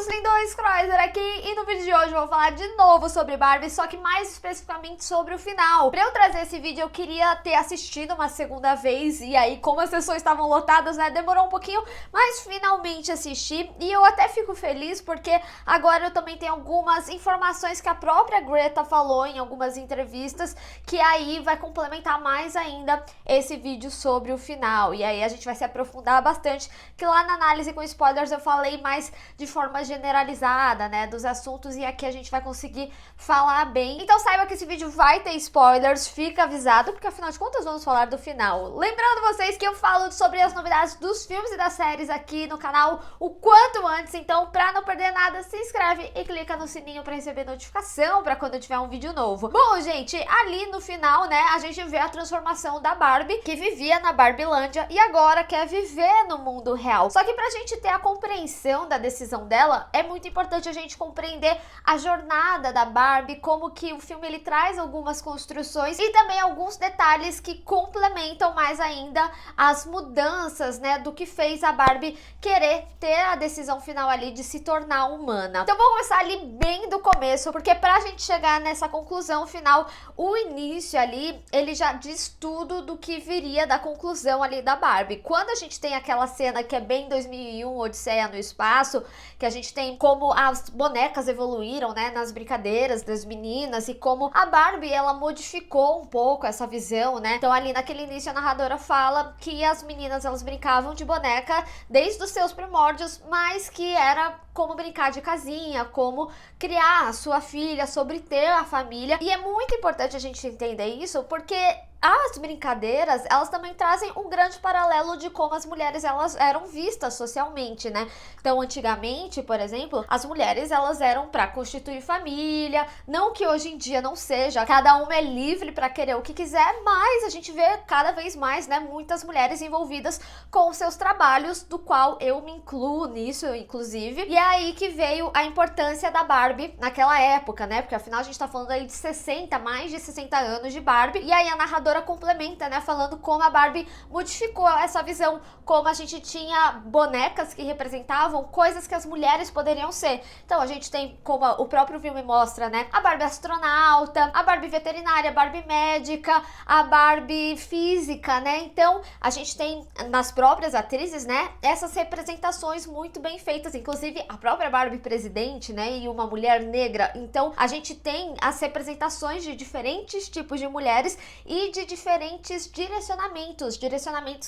meus lindões, Croiser aqui, e no vídeo de hoje eu vou falar de novo sobre Barbie, só que mais especificamente sobre o final. Pra eu trazer esse vídeo eu queria ter assistido uma segunda vez, e aí como as sessões estavam lotadas, né, demorou um pouquinho, mas finalmente assisti, e eu até fico feliz porque agora eu também tenho algumas informações que a própria Greta falou em algumas entrevistas, que aí vai complementar mais ainda esse vídeo sobre o final, e aí a gente vai se aprofundar bastante, que lá na análise com spoilers eu falei mais de forma generalizada, né, dos assuntos, e aqui a gente vai conseguir falar bem. Então saiba que esse vídeo vai ter spoilers, fica avisado, porque afinal de contas vamos falar do final. Lembrando vocês que eu falo sobre as novidades dos filmes e das séries aqui no canal o quanto antes, então pra não perder nada, se inscreve e clica no sininho pra receber notificação pra quando tiver um vídeo novo. Bom, gente, ali no final, né, a gente vê a transformação da Barbie, que vivia na Barbilândia e agora quer viver no mundo real. Só que pra gente ter a compreensão da decisão dela, é muito importante a gente compreender a jornada da Barbie, como que o filme ele traz algumas construções e também alguns detalhes que complementam mais ainda as mudanças, né, do que fez a Barbie querer ter a decisão final ali de se tornar humana. Então vamos começar ali bem do começo, porque pra gente chegar nessa conclusão final, o início ali, ele já diz tudo do que viria da conclusão ali da Barbie. Quando a gente tem aquela cena que é bem 2001, Odisseia no Espaço, que a gente tem como as bonecas evoluíram, né, nas brincadeiras das meninas, e como a Barbie, ela modificou um pouco essa visão, né? Então ali naquele início a narradora fala que as meninas, elas brincavam de boneca desde os seus primórdios, mas que era como brincar de casinha, como criar a sua filha, sobre ter a família. E é muito importante a gente entender isso, porque as brincadeiras, elas também trazem um grande paralelo de como as mulheres, elas eram vistas socialmente, né? Então, antigamente, por exemplo, as mulheres, elas eram para constituir família, não que hoje em dia não seja, cada uma é livre para querer o que quiser, mas a gente vê cada vez mais, né, muitas mulheres envolvidas com seus trabalhos, do qual eu me incluo nisso, inclusive, e é aí que veio a importância da Barbie naquela época, né? Porque afinal a gente tá falando aí de 60, mais de 60 anos de Barbie, e aí a narradora complementa, né, falando como a Barbie modificou essa visão, como a gente tinha bonecas que representavam coisas que as mulheres poderiam ser. Então a gente tem, como o próprio filme mostra, né, a Barbie astronauta, a Barbie veterinária, a Barbie médica, a Barbie física, né? Então a gente tem nas próprias atrizes, né, essas representações muito bem feitas, inclusive a própria Barbie presidente, né, e uma mulher negra. Então a gente tem as representações de diferentes tipos de mulheres e de diferentes direcionamentos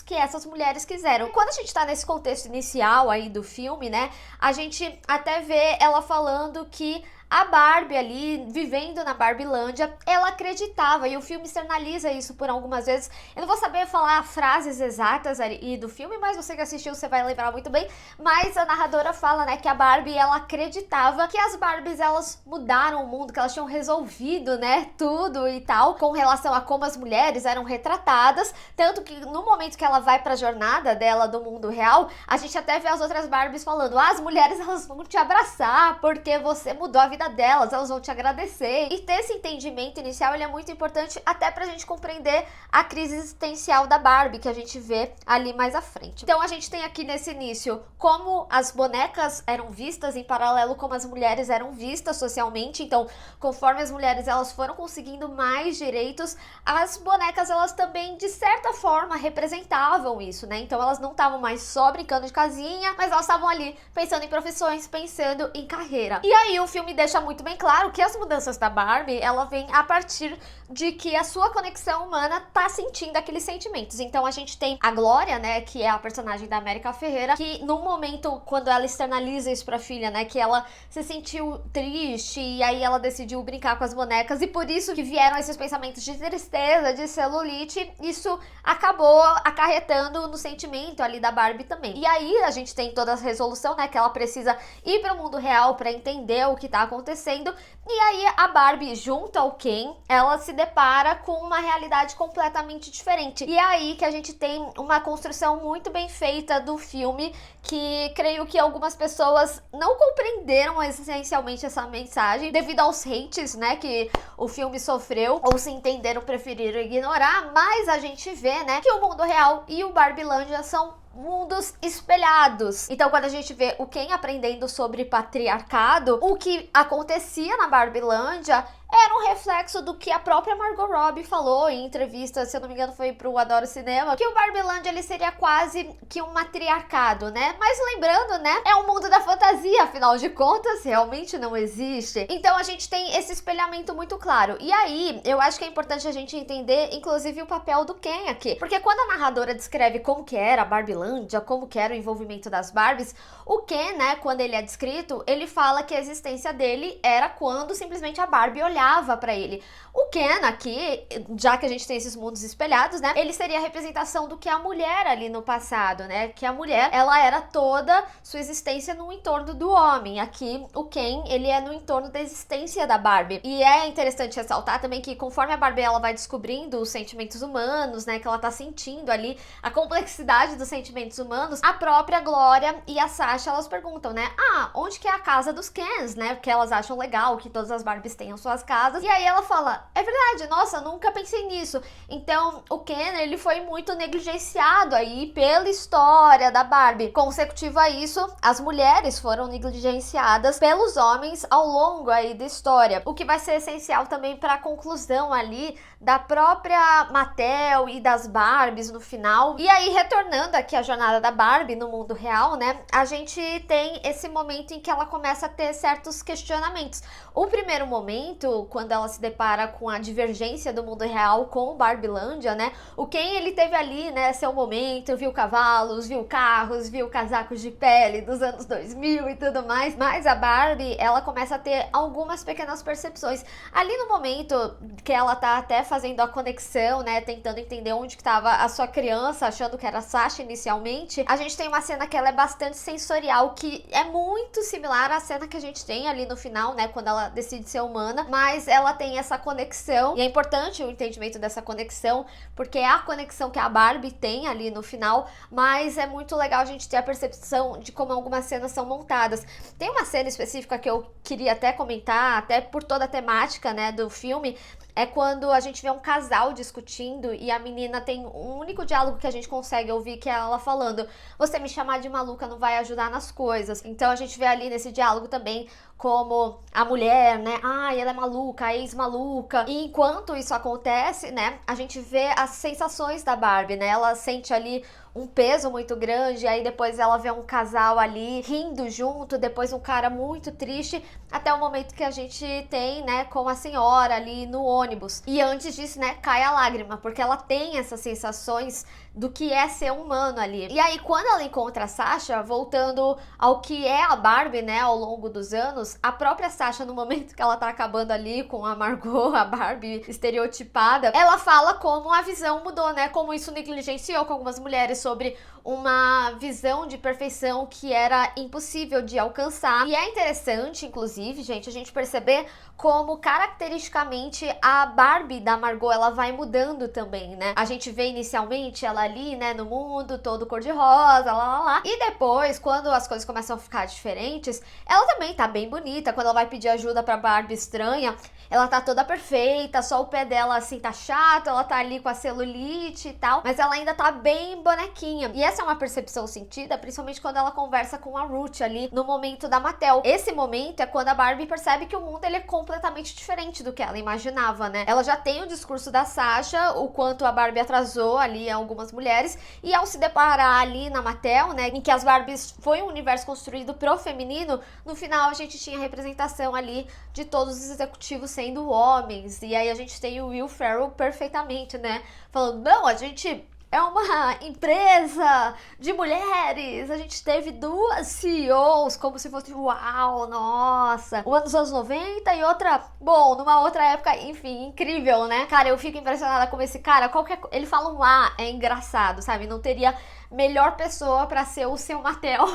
que essas mulheres quiseram. Quando a gente tá nesse contexto inicial aí do filme, né, a gente até vê ela falando que a Barbie ali, vivendo na Barbilândia, ela acreditava, e o filme externaliza isso por algumas vezes. Eu não vou saber falar frases exatas ali do filme, mas você que assistiu, você vai lembrar muito bem. Mas a narradora fala, né, que a Barbie, ela acreditava que as Barbies, elas mudaram o mundo, que elas tinham resolvido, né, tudo e tal, com relação a como as mulheres eram retratadas. Tanto que no momento que ela vai pra jornada dela do mundo real, a gente até vê as outras Barbies falando, as mulheres, elas vão te abraçar, porque você mudou a vida delas, elas vão te agradecer. E ter esse entendimento inicial, ele é muito importante até pra gente compreender a crise existencial da Barbie, que a gente vê ali mais à frente. Então a gente tem aqui nesse início como as bonecas eram vistas em paralelo como as mulheres eram vistas socialmente. Então, conforme as mulheres, elas foram conseguindo mais direitos, as bonecas, elas também de certa forma representavam isso, né? Então elas não estavam mais só brincando de casinha, mas elas estavam ali pensando em profissões, pensando em carreira. E aí o filme deixa muito bem claro que as mudanças da Barbie, ela vem a partir de que a sua conexão humana tá sentindo aqueles sentimentos. Então a gente tem a Glória, né, que é a personagem da América Ferreira, que no momento quando ela externaliza isso pra filha, né, que ela se sentiu triste e aí ela decidiu brincar com as bonecas, e por isso que vieram esses pensamentos de tristeza, de celulite, isso acabou acarretando no sentimento ali da Barbie também. E aí a gente tem toda a resolução, né, que ela precisa ir pro mundo real pra entender o que tá acontecendo, e aí a Barbie, junto ao Ken, ela se depara com uma realidade completamente diferente. E é aí que a gente tem uma construção muito bem feita do filme, que creio que algumas pessoas não compreenderam essencialmente essa mensagem devido aos hates, né, que o filme sofreu, ou se entenderam, preferiram ignorar, mas a gente vê, né, que o mundo real e o Barbilândia são mundos espelhados. Então, quando a gente vê o Ken aprendendo sobre patriarcado, o que acontecia na Barbilândia era um reflexo do que a própria Margot Robbie falou em entrevista, se eu não me engano foi pro Adoro Cinema, que o Barbilândia ele seria quase que um matriarcado, né? Mas lembrando, né, é um mundo da fantasia, afinal de contas, realmente não existe. Então a gente tem esse espelhamento muito claro. E aí, eu acho que é importante a gente entender, inclusive, o papel do Ken aqui. Porque quando a narradora descreve como que era a Barbilândia, como que era o envolvimento das Barbies, o Ken, né, quando ele é descrito, ele fala que a existência dele era quando simplesmente a Barbie olhava pra ele. O Ken aqui, já que a gente tem esses mundos espelhados, né, ele seria a representação do que a mulher ali no passado, né, que a mulher, ela era toda sua existência no entorno do homem. Aqui, o Ken, ele é no entorno da existência da Barbie. E é interessante ressaltar também que conforme a Barbie, ela vai descobrindo os sentimentos humanos, né, que ela tá sentindo ali, a complexidade dos sentimentos humanos, a própria Glória e a Sasha, elas perguntam, né, onde que é a casa dos Kens, né, porque elas acham legal que todas as Barbies tenham suas casas. E aí ela fala, é verdade, nossa, nunca pensei nisso. Então, o Ken, ele foi muito negligenciado aí pela história da Barbie. Consecutivo a isso, as mulheres foram negligenciadas pelos homens ao longo aí da história, o que vai ser essencial também para a conclusão ali da própria Mattel e das Barbies no final. E aí, retornando aqui à jornada da Barbie no mundo real, né, a gente tem esse momento em que ela começa a ter certos questionamentos. O primeiro momento, quando ela se depara com a divergência do mundo real com Barbilândia, né, o Ken, ele teve ali, né, seu momento, viu cavalos, viu carros, viu casacos de pele dos anos 2000 e tudo mais, mas a Barbie, ela começa a ter algumas pequenas percepções. Ali no momento que ela tá até fazendo a conexão, né, tentando entender onde que tava a sua criança, achando que era a Sasha inicialmente, a gente tem uma cena que ela é bastante sensorial, que é muito similar à cena que a gente tem ali no final, né, quando ela decide ser humana, mas ela tem essa conexão, e é importante o entendimento dessa conexão, porque é a conexão que a Barbie tem ali no final, mas é muito legal a gente ter a percepção de como algumas cenas são montadas. Tem uma cena específica que eu queria até comentar, até por toda a temática, né, do filme, é quando a gente vê um casal discutindo e a menina tem um único diálogo que a gente consegue ouvir, que é ela falando, você me chamar de maluca não vai ajudar nas coisas. Então a gente vê ali nesse diálogo também como a mulher, né, ela é maluca, a ex-maluca. E enquanto isso acontece, né, a gente vê as sensações da Barbie, né, ela sente ali um peso muito grande, aí depois ela vê um casal ali rindo junto, depois um cara muito triste, até o momento que a gente tem, né, com a senhora ali no ônibus. E antes disso, né, cai a lágrima, porque ela tem essas sensações do que é ser humano ali. E aí, quando ela encontra a Sasha, voltando ao que é a Barbie, né, ao longo dos anos, a própria Sasha, no momento que ela tá acabando ali com a Margot, a Barbie estereotipada, ela fala como a visão mudou, né, como isso negligenciou com algumas mulheres sobre uma visão de perfeição que era impossível de alcançar. E é interessante, inclusive, gente, a gente perceber como caracteristicamente a Barbie da Margot, ela vai mudando também, né? A gente vê inicialmente ela ali, né, no mundo todo cor-de-rosa, lá. E depois, quando as coisas começam a ficar diferentes, ela também tá bem bonita. Quando ela vai pedir ajuda pra Barbie estranha, ela tá toda perfeita, só o pé dela, assim, tá chato, ela tá ali com a celulite e tal, mas ela ainda tá bem bonequinha. E essa é uma percepção sentida, principalmente quando ela conversa com a Ruth ali, no momento da Mattel. Esse momento é quando a Barbie percebe que o mundo, ele é completamente diferente do que ela imaginava, né? Ela já tem o discurso da Sasha, o quanto a Barbie atrasou ali algumas mulheres, e ao se deparar ali na Mattel, né, em que as Barbies foi um universo construído pro feminino, no final a gente tinha a representação ali de todos os executivos sendo homens, e aí a gente tem o Will Ferrell perfeitamente, né, falando, não, a gente é uma empresa de mulheres, a gente teve duas CEOs, como se fosse, uau, nossa, uma dos anos 90 e outra, bom, numa outra época, enfim, incrível, né? Cara, eu fico impressionada como esse cara, ele fala um é engraçado, sabe? Não teria melhor pessoa pra ser o seu Mattel.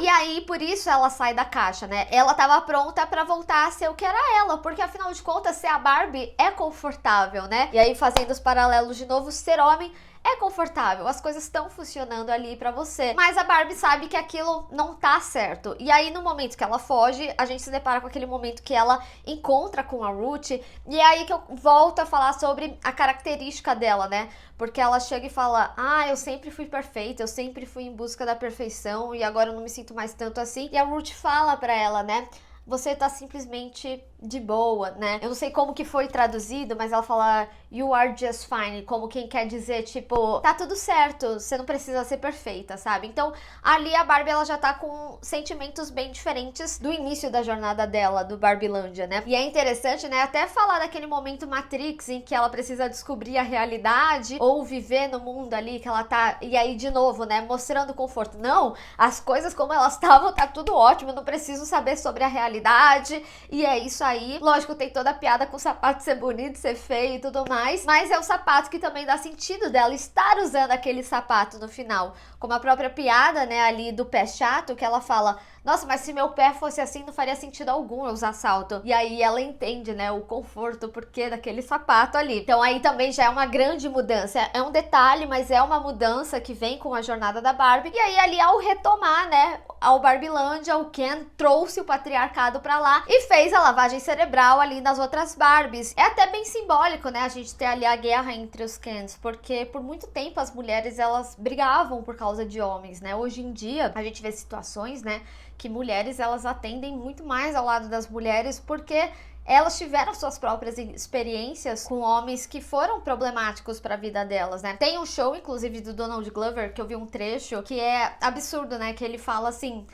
E aí, por isso ela sai da caixa, né? Ela tava pronta pra voltar a ser o que era ela, porque afinal de contas, ser a Barbie é confortável, né? E aí, fazendo os paralelos de novo, ser homem é confortável, as coisas estão funcionando ali pra você. Mas a Barbie sabe que aquilo não tá certo. E aí no momento que ela foge, a gente se depara com aquele momento que ela encontra com a Ruth, e é aí que eu volto a falar sobre a característica dela, né? Porque ela chega e fala, eu sempre fui perfeita, eu sempre fui em busca da perfeição e agora eu não me sinto mais tanto assim. E a Ruth fala pra ela, né? Você tá simplesmente de boa, né? Eu não sei como que foi traduzido, mas ela fala you are just fine, como quem quer dizer, tipo, tá tudo certo, você não precisa ser perfeita, sabe? Então, ali a Barbie, ela já tá com sentimentos bem diferentes do início da jornada dela, do Barbilândia, né? E é interessante, né, até falar daquele momento Matrix em que ela precisa descobrir a realidade ou viver no mundo ali que ela tá, e aí de novo, né, mostrando conforto. Não, as coisas como elas estavam, tá tudo ótimo, eu não preciso saber sobre a realidade, e é isso aí. Lógico, tem toda a piada com o sapato ser bonito, ser feio e tudo mais, mas é o sapato que também dá sentido dela estar usando aquele sapato no final. Como a própria piada, né, ali do pé chato, que ela fala, nossa, mas se meu pé fosse assim, não faria sentido algum eu usar salto. E aí ela entende, né, o conforto, o porquê daquele sapato ali. Então aí também já é uma grande mudança. É um detalhe, mas é uma mudança que vem com a jornada da Barbie. E aí ali ao retomar, né, ao Barbilândia, o Ken trouxe o patriarcado pra lá e fez a lavagem cerebral ali nas outras Barbies. É até bem simbólico, né, a gente ter ali a guerra entre os Kens, porque por muito tempo as mulheres, elas brigavam por causa de homens, né. Hoje em dia, a gente vê situações, né, que mulheres, elas atendem muito mais ao lado das mulheres porque elas tiveram suas próprias experiências com homens que foram problemáticos para a vida delas, né? Tem um show, inclusive, do Donald Glover, que eu vi um trecho, que é absurdo, né? Que ele fala assim...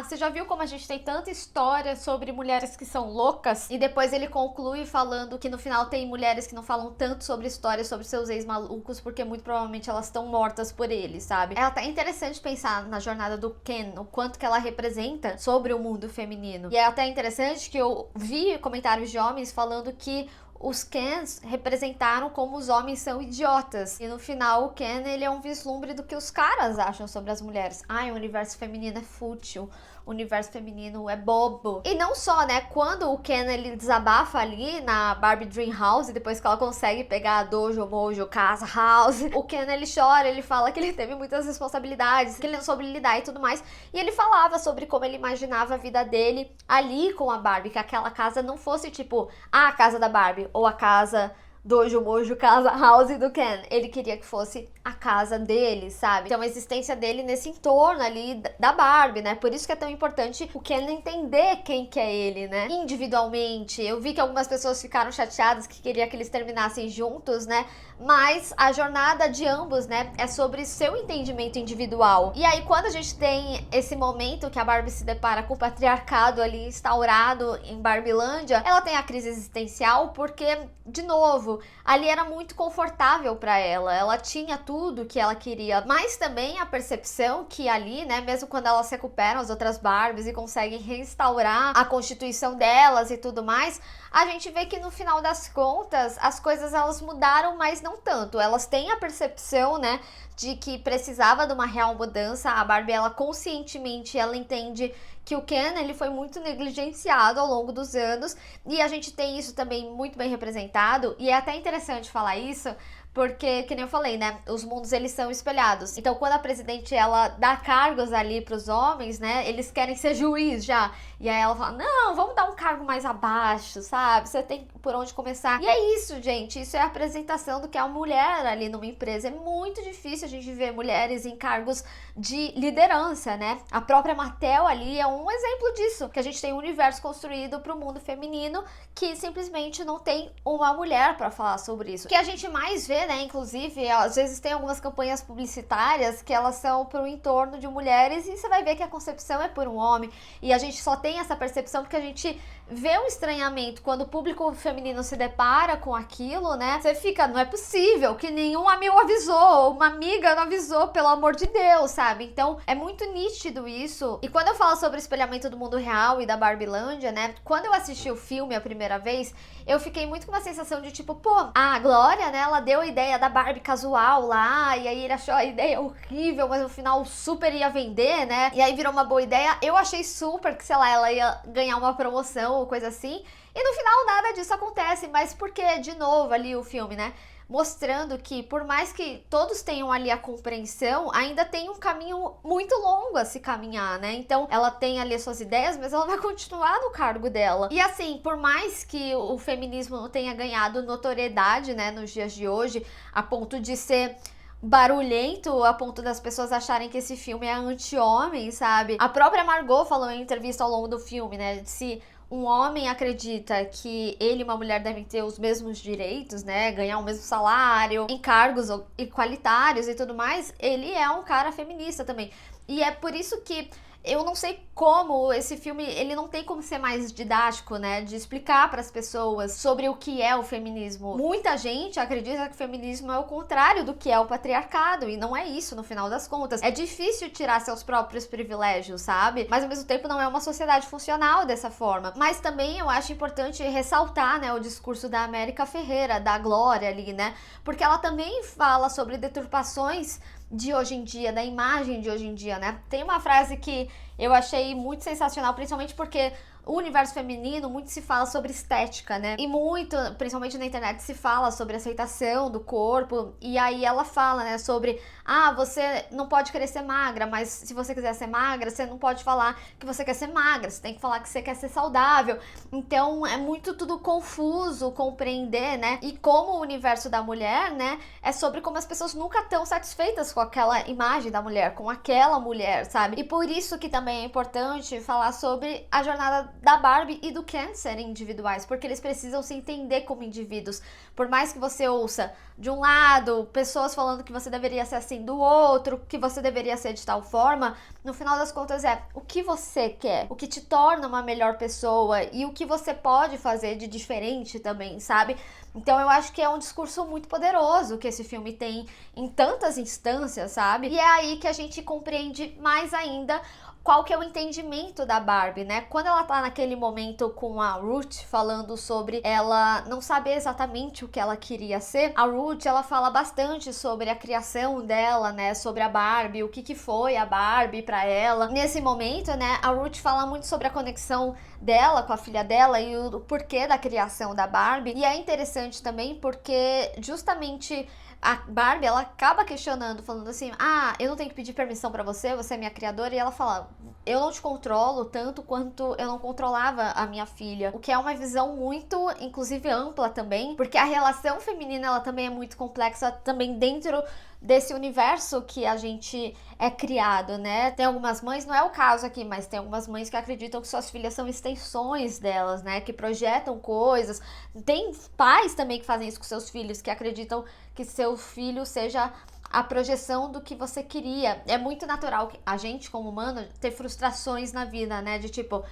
você já viu como a gente tem tanta história sobre mulheres que são loucas? E depois ele conclui falando que no final tem mulheres que não falam tanto sobre histórias sobre seus ex-malucos, porque muito provavelmente elas estão mortas por eles, sabe? É até interessante pensar na jornada do Ken, o quanto que ela representa sobre o mundo feminino. E é até interessante que eu vi comentários de homens falando que os Kens representaram como os homens são idiotas. E no final o Ken, ele é um vislumbre do que os caras acham sobre as mulheres. O universo feminino é fútil, o universo feminino é bobo. E não só, né, quando o Ken, ele desabafa ali na Barbie Dream House, depois que ela consegue pegar a Dojo, Mojo, Casa, House, o Ken, ele chora, ele fala que ele teve muitas responsabilidades, que ele não soube lidar e tudo mais. E ele falava sobre como ele imaginava a vida dele ali com a Barbie, que aquela casa não fosse tipo a casa da Barbie ou a casa Dojo, Mojo, Casa, House do Ken. Ele queria que fosse a casa dele, sabe? Então a existência dele nesse entorno ali da Barbie, né? Por isso que é tão importante o Ken entender quem que é ele, né? Individualmente. Eu vi que algumas pessoas ficaram chateadas que queria que eles terminassem juntos, né? Mas a jornada de ambos, né, é sobre seu entendimento individual. E aí quando a gente tem esse momento que a Barbie se depara com o patriarcado ali instaurado em Barbilândia, ela tem a crise existencial porque, de novo, ali era muito confortável para ela. Ela tinha tudo que ela queria, mas também a percepção que ali, né, mesmo quando elas recuperam as outras Barbies e conseguem restaurar a constituição delas e tudo mais, a gente vê que no final das contas as coisas elas mudaram, mas não tanto. Elas têm a percepção, né, de que precisava de uma real mudança. A Barbie, ela conscientemente, ela entende que o Ken, ele foi muito negligenciado ao longo dos anos, e a gente tem isso também muito bem representado, e é até interessante falar isso, porque, que nem eu falei, né, os mundos, eles são espelhados. Então, quando a presidente, ela dá cargos ali pros homens, né, eles querem ser juiz já. E aí ela fala, não, vamos dar um cargo mais abaixo, sabe? Você tem por onde começar. E é isso, gente. Isso é a apresentação do que é a mulher ali numa empresa. É muito difícil a gente ver mulheres em cargos de liderança, né? A própria Mattel ali é um exemplo disso. Que a gente tem um universo construído pro mundo feminino que simplesmente não tem uma mulher pra falar sobre isso. O que a gente mais vê, né, inclusive, às vezes tem algumas campanhas publicitárias que elas são pro entorno de mulheres e você vai ver que a concepção é por um homem. E a gente só tem essa percepção porque a gente vê um estranhamento quando o público feminino se depara com aquilo, né? Você fica, não é possível que nenhum amigo avisou, uma amiga não avisou, pelo amor de Deus, sabe? Então é muito nítido isso. E quando eu falo sobre o espelhamento do mundo real e da Barbilândia, né? Quando eu assisti o filme a primeira vez, eu fiquei muito com uma sensação de tipo, pô, a Glória, né? Ela deu a ideia da Barbie casual lá, e aí ele achou a ideia horrível, mas no final super ia vender, né? E aí virou uma boa ideia. Eu achei super que, sei lá, ela ia ganhar uma promoção ou coisa assim. E no final nada disso acontece, mas porque, de novo, ali o filme, né? mostrando que por mais que todos tenham ali a compreensão, ainda tem um caminho muito longo a se caminhar, né? Então ela tem ali as suas ideias, mas ela vai continuar no cargo dela. E assim, por mais que o feminismo não tenha ganhado notoriedade, né, nos dias de hoje, a ponto de ser barulhento, a ponto das pessoas acharem que esse filme é anti-homem, sabe? A própria Margot falou em entrevista ao longo do filme, né, se um homem acredita que ele e uma mulher devem ter os mesmos direitos, né, ganhar o mesmo salário, encargos igualitários e tudo mais, ele é um cara feminista também. E é por isso que eu não sei como esse filme, ele não tem como ser mais didático, né, de explicar para as pessoas sobre o que é o feminismo. Muita gente acredita que o feminismo é o contrário do que é o patriarcado, e não é isso no final das contas. É difícil tirar seus próprios privilégios, sabe? Mas ao mesmo tempo não é uma sociedade funcional dessa forma. Mas também eu acho importante ressaltar, né, o discurso da América Ferreira, da Glória ali, né, porque ela também fala sobre deturpações de hoje em dia, da imagem de hoje em dia, né? Tem uma frase que eu achei muito sensacional, principalmente porque o universo feminino muito se fala sobre estética, né? E muito, principalmente na internet, se fala sobre aceitação do corpo. E aí ela fala, né, sobre você não pode querer ser magra, mas se você quiser ser magra, você não pode falar que você quer ser magra, você tem que falar que você quer ser saudável. Então é muito tudo confuso compreender, né? E como o universo da mulher, né, é sobre como as pessoas nunca estão satisfeitas com aquela imagem da mulher, com aquela mulher, sabe? E por isso que também é importante falar sobre a jornada da Barbie e do Ken serem individuais, porque eles precisam se entender como indivíduos. Por mais que você ouça de um lado pessoas falando que você deveria ser assim, do outro que você deveria ser de tal forma, no final das contas é o que você quer, o que te torna uma melhor pessoa e o que você pode fazer de diferente também, sabe? Então eu acho que é um discurso muito poderoso que esse filme tem em tantas instâncias, sabe? E é aí que a gente compreende mais ainda qual que é o entendimento da Barbie, né? Quando ela tá naquele momento com a Ruth falando sobre ela não saber exatamente o que ela queria ser, a Ruth, ela fala bastante sobre a criação dela, né? Sobre a Barbie, o que foi a Barbie pra ela. Nesse momento, né, a Ruth fala muito sobre a conexão dela com a filha dela e o porquê da criação da Barbie. E é interessante também porque justamente a Barbie, ela acaba questionando, falando assim, eu não tenho que pedir permissão pra você, você é minha criadora, e ela fala, eu não te controlo tanto quanto eu não controlava a minha filha, o que é uma visão muito, inclusive, ampla também, porque a relação feminina, ela também é muito complexa, também dentro desse universo que a gente é criado, né? Tem algumas mães, não é o caso aqui, mas tem algumas mães que acreditam que suas filhas são extensões delas, né? Que projetam coisas. Tem pais também que fazem isso com seus filhos, que acreditam que seu filho seja a projeção do que você queria. É muito natural a gente, como humano, ter frustrações na vida, né? De tipo,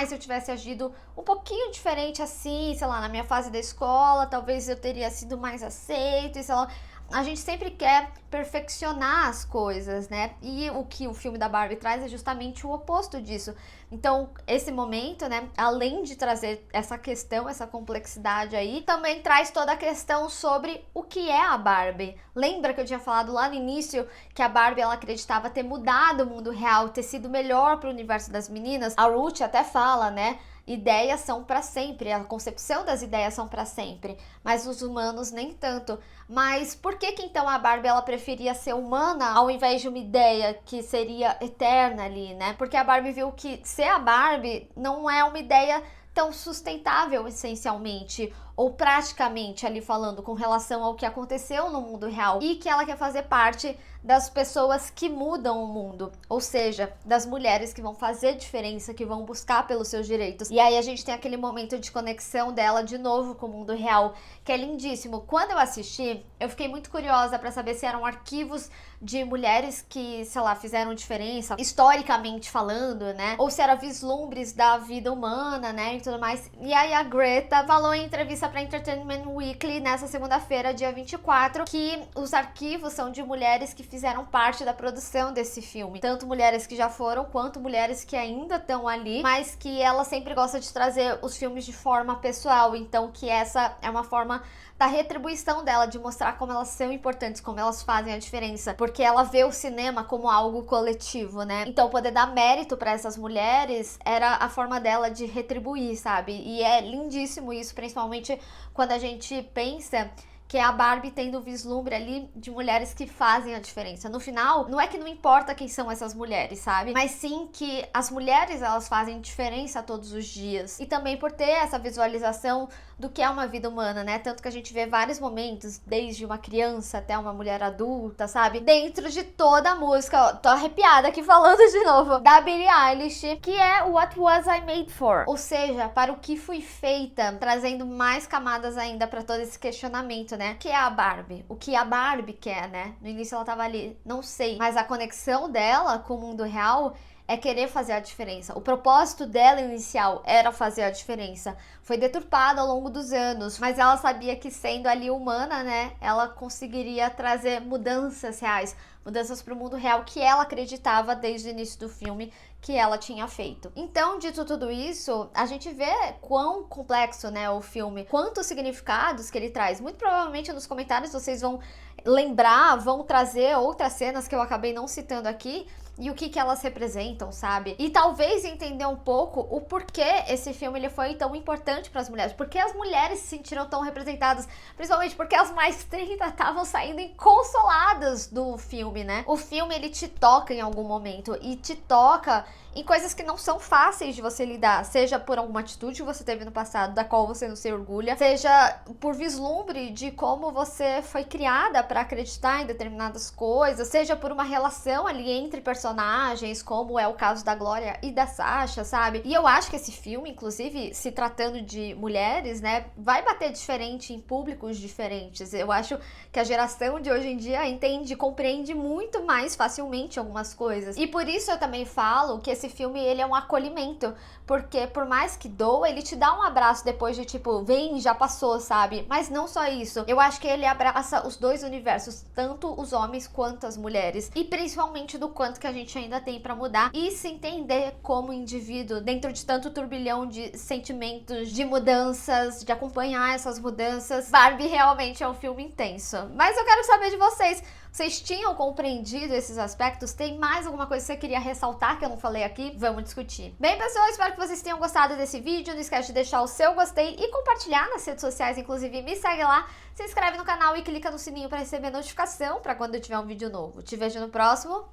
se eu tivesse agido um pouquinho diferente assim, sei lá, na minha fase da escola, talvez eu teria sido mais aceito, e sei lá. A gente sempre quer perfeccionar as coisas, né? E o que o filme da Barbie traz é justamente o oposto disso. Então, esse momento, né, além de trazer essa questão, essa complexidade aí, também traz toda a questão sobre o que é a Barbie. Lembra que eu tinha falado lá no início que a Barbie, ela acreditava ter mudado o mundo real, ter sido melhor para o universo das meninas? A Ruth até fala, né? Ideias são para sempre, a concepção das ideias são para sempre, mas os humanos nem tanto. Mas por que então a Barbie, ela preferia ser humana ao invés de uma ideia que seria eterna ali, né? Porque a Barbie viu que ser a Barbie não é uma ideia tão sustentável essencialmente, ou praticamente ali falando com relação ao que aconteceu no mundo real, e que ela quer fazer parte das pessoas que mudam o mundo, ou seja, das mulheres que vão fazer diferença, que vão buscar pelos seus direitos. E aí a gente tem aquele momento de conexão dela de novo com o mundo real, que é lindíssimo. Quando eu assisti, eu fiquei muito curiosa para saber se eram arquivos de mulheres que, sei lá, fizeram diferença, historicamente falando, né? Ou se eram vislumbres da vida humana, né? E tudo mais. E aí a Greta falou em entrevista para Entertainment Weekly nessa segunda-feira, dia 24, que os arquivos são de mulheres que fizeram parte da produção desse filme. Tanto mulheres que já foram, quanto mulheres que ainda estão ali, mas que ela sempre gosta de trazer os filmes de forma pessoal. Então que essa é uma forma da retribuição dela, de mostrar como elas são importantes, como elas fazem a diferença, porque ela vê o cinema como algo coletivo, né? Então poder dar mérito para essas mulheres era a forma dela de retribuir, sabe? E é lindíssimo isso, principalmente quando a gente pensa que é a Barbie tendo o vislumbre ali de mulheres que fazem a diferença. No final, não é que não importa quem são essas mulheres, sabe? Mas sim que as mulheres, elas fazem diferença todos os dias. E também por ter essa visualização do que é uma vida humana, né? Tanto que a gente vê vários momentos, desde uma criança até uma mulher adulta, sabe? Dentro de toda a música, ó, tô arrepiada aqui falando de novo, da Billie Eilish, que é What Was I Made For? Ou seja, para o que fui feita, trazendo mais camadas ainda para todo esse questionamento, né? O que é a Barbie? O que a Barbie quer, né? No início ela tava ali, não sei, mas a conexão dela com o mundo real é querer fazer a diferença. O propósito dela inicial era fazer a diferença. Foi deturpado ao longo dos anos, mas ela sabia que sendo ali humana, né, ela conseguiria trazer mudanças reais, mudanças para o mundo real que ela acreditava desde o início do filme que ela tinha feito. Então, dito tudo isso, a gente vê quão complexo, né, o filme, quantos significados que ele traz. Muito provavelmente nos comentários vocês vão lembrar, vão trazer outras cenas que eu acabei não citando aqui, e o que elas representam, sabe? E talvez entender um pouco o porquê esse filme ele foi tão importante para as mulheres, porque as mulheres se sentiram tão representadas, principalmente porque as mais 30 estavam saindo inconsoladas do filme, né? O filme ele te toca em algum momento e te toca em coisas que não são fáceis de você lidar, seja por alguma atitude que você teve no passado, da qual você não se orgulha, seja por vislumbre de como você foi criada para acreditar em determinadas coisas, seja por uma relação ali entre personagens, como é o caso da Glória e da Sasha, sabe? E eu acho que esse filme, inclusive, se tratando de mulheres, né, vai bater diferente em públicos diferentes. Eu acho que a geração de hoje em dia entende, compreende muito mais facilmente algumas coisas. E por isso eu também falo que esse filme, ele é um acolhimento, porque por mais que doa, ele te dá um abraço depois de tipo, vem, já passou, sabe? Mas não só isso, eu acho que ele abraça os dois universos, tanto os homens quanto as mulheres, e principalmente do quanto que a gente ainda tem pra mudar e se entender como indivíduo dentro de tanto turbilhão de sentimentos, de mudanças, de acompanhar essas mudanças. Barbie realmente é um filme intenso. Mas eu quero saber de vocês. Vocês tinham compreendido esses aspectos? Tem mais alguma coisa que você queria ressaltar que eu não falei aqui? Vamos discutir. Bem, pessoal, espero que vocês tenham gostado desse vídeo. Não esquece de deixar o seu gostei e compartilhar nas redes sociais. Inclusive, me segue lá, se inscreve no canal e clica no sininho para receber notificação para quando eu tiver um vídeo novo. Te vejo no próximo.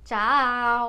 Tchau!